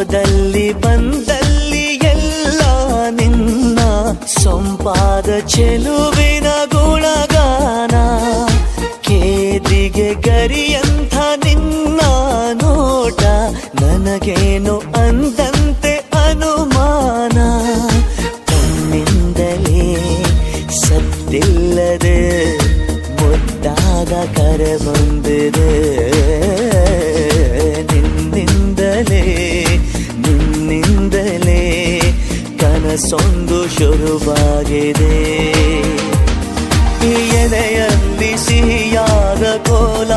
ಹೋದಲ್ಲಿ ಬಂದಲ್ಲಿ ಎಲ್ಲ ನಿನ್ನ ಸೊಂಪಾದ ಚೆಲುವಿನ ಗುಣಗಾನ. ಕೇದಿಗೆ ಗರಿಯಂಥ ನಿನ್ನ ನೋಟ ನನಗೇನು ಅಂದಂತೆ ಅನುಮಾನ. ಕಣ್ಣಿಂದಲೇ ಸತ್ತಿಲ್ಲದೆ ಮುದ್ದಾದ ಕರೆ ಬಂದಿದೆ. ನಿನ್ನಿಂದಲೇ ಕನಸೊಂದು ಶುರುವಾಗಿದೆ. ಎದೆಯಲ್ಲಿ ಸಿಹಿಯಾದ ಕೋಲ